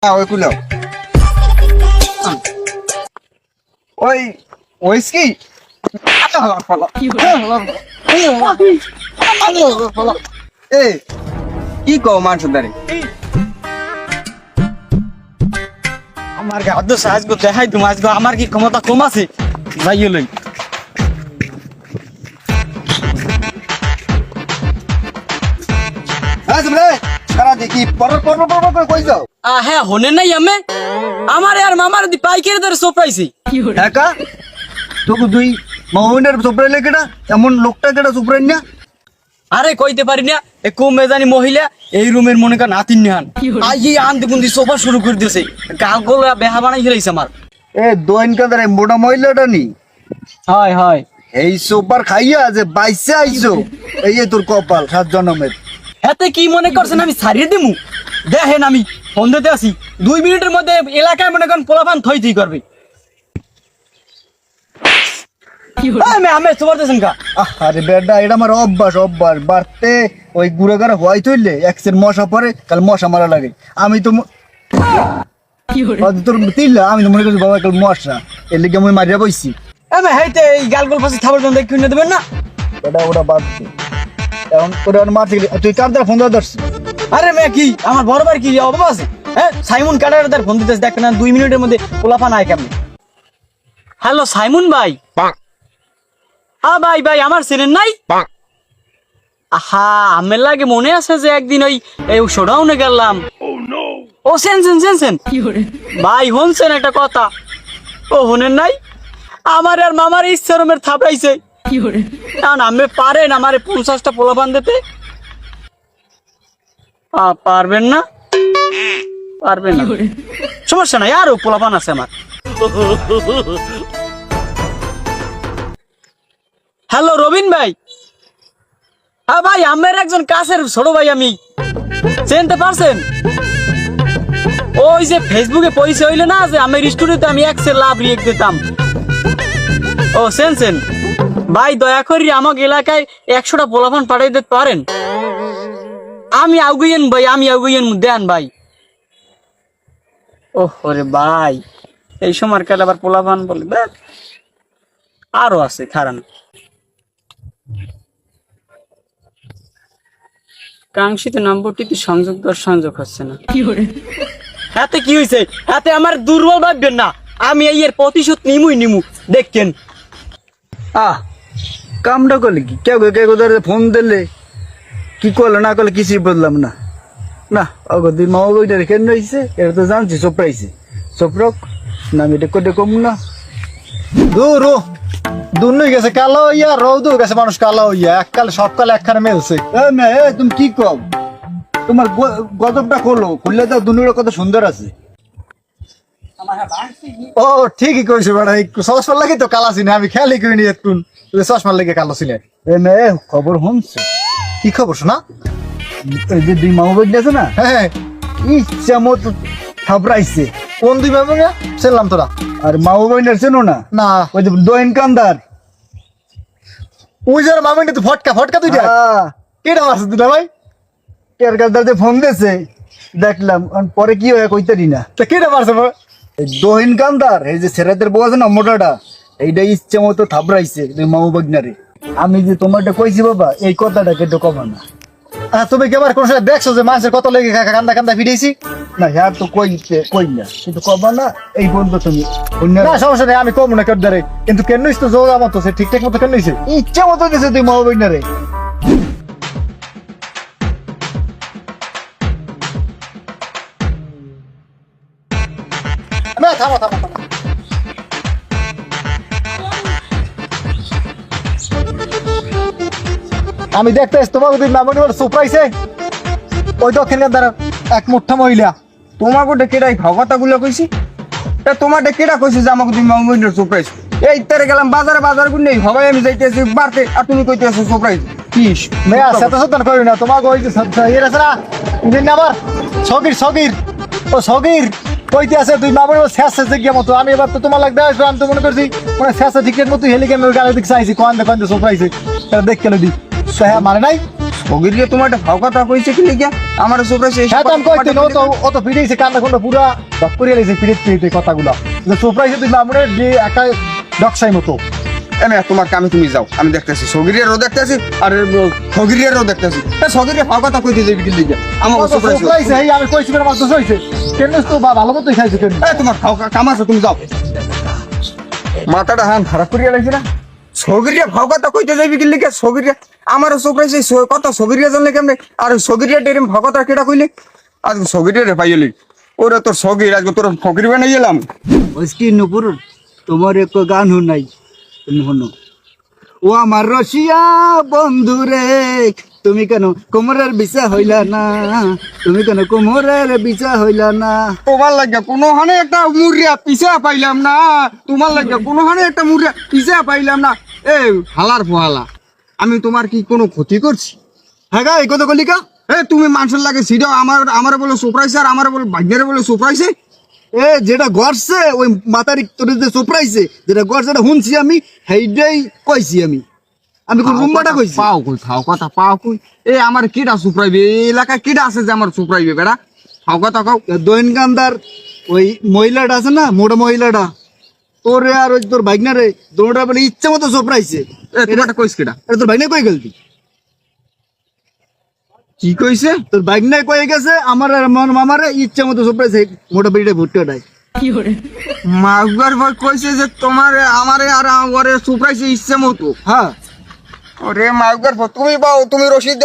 ওই কুলো ওই ওইস্কি এ কি কও মানুষ দাঁড়ি আমার গাদ্য সাহায্য দেখাই তুমি আজকে আমার কি ক্ষমতা কম আছে যাইয়ে লই দেখি পর কই যাও হ্যাঁ হনে নাই আমি আমার আর মামার দি পাইকারি দরে সোপরাইছি একা তোকে দুই মাউনের সুপ্রাইলে কেডা এমন লোকটা কেডা সুপ্রাইন না আরে কইতে পারি না এ কো মেজানি মহিলা এই রুমের মনে কর নাতিন নিহান আই আন্দি কুন্দি সোফা শুরু করে দিয়েছে গালগোল বেহা বানাই ফেলাইছে আমার এ দোয়েন কাদারে মোটা মহিলাটা নি হয় হয় এই সোপার খাইয়া যে বাইসে আইছো এই যে তোর কপাল 7 জন্মের এতে কি মনে করছেন আমি ছাড়িয়ে দিমু দেখেন আমি ফোন দিতে আসি 2 মিনিটের মধ্যে এলাকায় মনে করেন পোলাপান থই থই করবে আমি তোমার দেশেন কা আরে বেডা এটা আমার অভ্যাস বাড়তে ওই গুড়াগাড়া হোয়াইট হইলে এক্সের মশা পরে কাল মশা মারা লাগে আমি তো তোর তিল্লা আমি তো মনে করছি বাবা কাল মশা এর লিগে আমি মারিয়া বইছি আমি হাইতে এই গালগোল পাশে থাবার জন্য কিনে দেবেন না ওটা বাদ দে এখন তোর মারতে গেলে তুই কার দ্বারা ফোন দেওয়া ধরছিস আরে মে কি আমার বড় ভাই কি অভাব আছে হ্যাঁ সাইমন কাটার ফোন দিতেছে দেখ না 2 মিনিটের মধ্যে পোলাপান আয় কেমন হ্যালো সাইমন ভাই ভাই আমার চেনেন নাই আহা আমের লাগে মনে আছে যে একদিন ওই শোডাউনে গেলাম ও সেনসেন ভাই হনছেন একটা কথা ও হনেন নাই আমার আর মামার ইচ্ছারমের থাপড়াইছে কারণ আমি পারেন আমার 50টা পোলাপান দিতে পারবেন না সমস্যা নাই আরো পোলাপান আছে আমার হ্যালো রবিন ভাই হ্যাঁ ভাই আমার একজন কাছের ছোট ভাই আমি চিনতে পারছেন ওই যে ফেসবুকে পরিচয় হইলো না যে আমার স্টুডিওতে আমি এক্সের লাভ রিয়েক্ট দিতাম ও সেনসেন ভাই দয়া করে আমাকে এলাকায় 100টা পোলাপান পাঠাই দিতে পারেন আমি আগুইয়েন ভাই দেন ভাই ওরে ভাই এই সময় কাল আবার পোলাপান বলে আরো আছে খারান কাঙ্ক্ষিত নম্বরটিতে সংযোগ হচ্ছে না হাতে কি হয়েছে হাতে আমার দুর্বল ভাববেন না আমি এর প্রতিশোধ নিমু দেখেন কামটা করলে কি কেউ ধরে ফোন দিলে কি করলো না করলে কিছুই বললাম না না অগদি মা ওইটা রেখে রয়েছে এটা তো জানছি চোপড়াইছে চোপড়ক না আমি এটা করে কম না দূর নই গেছে কালো ইয়া রৌদ গেছে মানুষ কালো ইয়া এককালে সবকালে একখানে মেলছে তুমি কি কম তোমার গজবটা খুললে তো দুনিয়ার কত সুন্দর আছে ও ঠিকই কইছো বেড়া চশমার লাগে তো কালা ছিল আমি খেয়ালই করিনি এখন চশমার লাগে কালো ছিল খবর শুনছে কি খবর শোনা এই যে 2 মামা বইন আছে না হ্যাঁ ইচ্ছা মতো থাপড়াইছে কোন 2 মামা ছিলাম তোরা আর মামা বইনের চেনো না না ওই যে দোয়েন কান্দার ওই যার মামা তো ফটকা দুইটা কেডা আছে দুটা ভাই কের কান্দার যে ফোন দিয়েছে দেখলাম পরে কি হয় কইতারি না তা কেডা মারছে দোহিন কান্দার এই যে ছেলেদের বউ আছে না মোটাটা এইটা ইচ্ছে মতো থাপড়াইছে মামু বগনারে আমি যে তোমারটা কইছি বাবা এই কথাটা কিন্তু কবা না তুমি কি আবার কোন সময় দেখছো যে মানুষের কত লেগে কান্দা ফিরেছি না হ্যাঁ তো কই না কিন্তু কবা না এই বন্ধু তুমি না সমস্যা নেই আমি কম না কেউ ধরে কিন্তু কেন তো যোগা মতো সে ঠিকঠাক মতো কেন নিছে ইচ্ছে মতো দিছে তুই মামু বগনারে থামো আমি দেখতে তোমাকে যদি মামনি বলে সুপ্রাইছে ওই দক্ষিণ দ্বারা এক মুঠা মহিলা তোমাকে কেডাই ভগতা গুলো কইছি তা তোমার কেডা কইছি যে আমাকে তুমি মামনি সুপ্রাইজ এই তেরে গেলাম বাজারে গুলো সবাই আমি যাইতেছি বাড়তে আর তুমি কইতেছো সুপ্রাইজ কিস মেয়া সেটা করি না তোমাকে ওই যে এর আছে না আবার সগির সগির কইতে আছে তুই মামনি শেষে গিয়ে মতো আমি এবার তো তোমার লাগবে আমি তো মনে করছি মানে শেষে ঠিকঠাক মতো হেলে গেমে গালে দিক চাইছি কোয়ান্দে সুপ্রাইজ এটা দেখ কেন দি হ্যাঁ মানে নাই সগিরকে তোমার একটা ভাও কথা কইছে কি লিখা আমার সুপ্রাইজ হ্যাঁ তো আমি কইতে ও তো অত ফিরেছে কান্না খন্ড পুরা ডক করে লেছে ফিরে কথাগুলো সারপ্রাইজে দিলাম আমরা যে একটা ডকসাই মতো এনে তোমার কামে তুমি যাও আমি দেখতেছি সগিরিয়ারও দেখতেছি আর সগিরিয়ারও দেখতেছি সগিরিয়া ফাও কথা কইতে যাবি কি লিগে আমার সুপ্রাইজ সারপ্রাইজ এই আমি কইছি আমার দোষ হইছে কেন তো ভালো মতো খাইছে কেন তোমার খাও কাম আছে তুমি যাও মাথাটা হান খারাপ করিয়া লাগছে না সগিরিয়া ফাও কথা কইতে যাবি কি লিগে সগিরিয়া আমার সুপ্রাইজ কত সগিরিয়া জানলে কেমনে আর সগিরিয়া ডেরিম ফাও কথা কেডা কইলে আজ সগিরিয়া রে পাইলি ওরে তোর সগির আজকে তোর ফকির বানাই এলাম ওইski নুপুর তোমার এক গান নাই তুমি শোনো ও আমার রসিয়া বন্ধু রে তুমি কেন কোমরের বিচা হইলা না তুমি কেন কোমরের বিচা হইলা না তোমার লাগে কোনো হানে একটা মুরিয়া পিছা পাইলাম না তোমার লাগে কোনো হানে একটা মুরিয়া পিছা পাইলাম না এ হালার ফহালা আমি তোমার কি কোনো ক্ষতি করছি হ্যাঁ গা এই কথা কলিকা এ তুমি মানুষের লাগে সিডাও আমার বলে সুপ্রাইজ আর আমার বলে ভাগ্যের বলে সুপ্রাইজ এ যেটা গড়ছে ওই মাতারি তোর যে সুপ্রাইজে যেটা গড়ছে এটা শুনছি আমি সেইটাই কইছি আমি আমি কোন রুমবাটা কইছি পাও কই ফাও কথা পাও কই এ আমার কিডা সুপ্রাইবে এই এলাকায় কিডা আছে যে আমার সুপ্রাইবে বেড়া ফাও কথা কও দৈনকান্দার ওই মহিলাটা আছে না মোটা মহিলাটা তোরে আর ওই তোর ভাগনা রে দোনোটা বলে ইচ্ছা মতো সুপ্রাইজে এ তোমারটা কইছ কিডা এটা তোর ভাগনা কই গেলতি কি কইছে তোর ভাগনা কই গেছে আমার আর মামারে ইচ্ছা মতো সুপ্রাইজ মোটা বেড়িটা ভুট্টাটাই মাগবার ভাই কইছে যে তোমার আমারে আর ওরে সুপ্রাইজ ইচ্ছে মতো হ্যাঁ ওরে মাগবার ভাই তুমি পাও তুমি রশিদ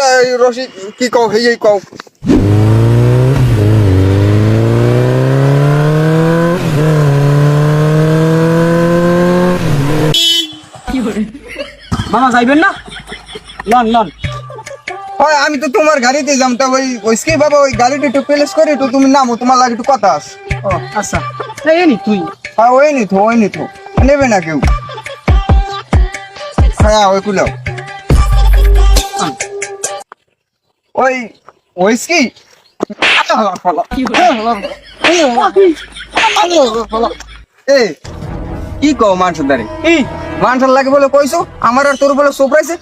কি কও হেই কও মামা যাইবেন না লন লন হয় আমি তো তোমার গাড়িতে যাম তা ওইসকে বাবা ওই গাড়িটা একটু প্লেস করে একটু তুমি নামো তোমার লাগে একটু কথা আছে ও আচ্ছা এই নি তুই হ্যাঁ ওই নি তো নেবে না কেউ হ্যাঁ ওই কুলাও ওইসকি এ কি কও মানুষের দ্বারে এই মানুষের লাগে বলে কইছো আমার আর তোর বলে সুপ্রাইছে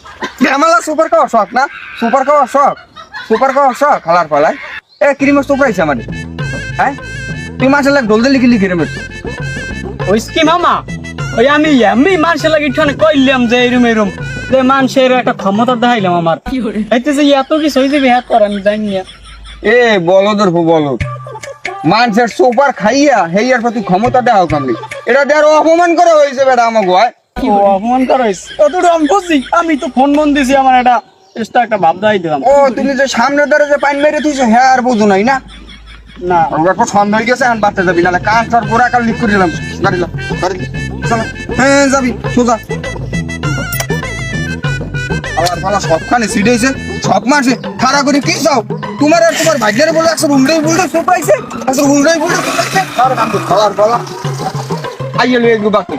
আমালা সুপার খাওয়ার শখ না সুপার খাওয়ার শখ খালার পালায় এ ক্রিমের সুপ্রাইছে আমার হ্যাঁ তুই মানুষের লাগে ঢোল দিয়ে লিখি ক্রিমের ওইসকি মামা ওই আমি এমনি মানুষের লাগে ঠানে কইলাম যে এরম যে মানুষের একটা ক্ষমতা দেখাইলাম আমার এতে যে এত কিছু হয়ে যাবে হ্যাঁ আমি জানি না এ বলদের বলদ মানুষের সুপার খাইয়া হেয়ার প্রতি ক্ষমতা দেওয়া কামলি এটা দেওয়ার অপমান করা হয়েছে বেটা আমাকে হয় ও অপমান করা হয়েছে অতটা আমি বুঝছি আমি তো ফোন দিছি আমার একটা ভাব দাই দিলাম ও তুমি যে সামনের দ্বারা যে পাইন মেরে তুইছো হ্যাঁ আর বুঝো নাই না না ওর সন্দেহ হয়ে গেছে এখন বাচ্চা যাবি নাহলে কাজ আর গোড়া কাল লিক করে দিলাম গাড়ি চলো হ্যাঁ যাবি সোজা আবার ভালো সবখানে সিডেছে সব মারছে খাড়া করে কি চাও তোমার আর তোমার ভাগ্যের বলে একশো উল্টাই বলতে সুপাইছে একশো উল্টাই বলতে সুপাইছে খাওয়ার বলা আইয়ে লয়ে গো বাকি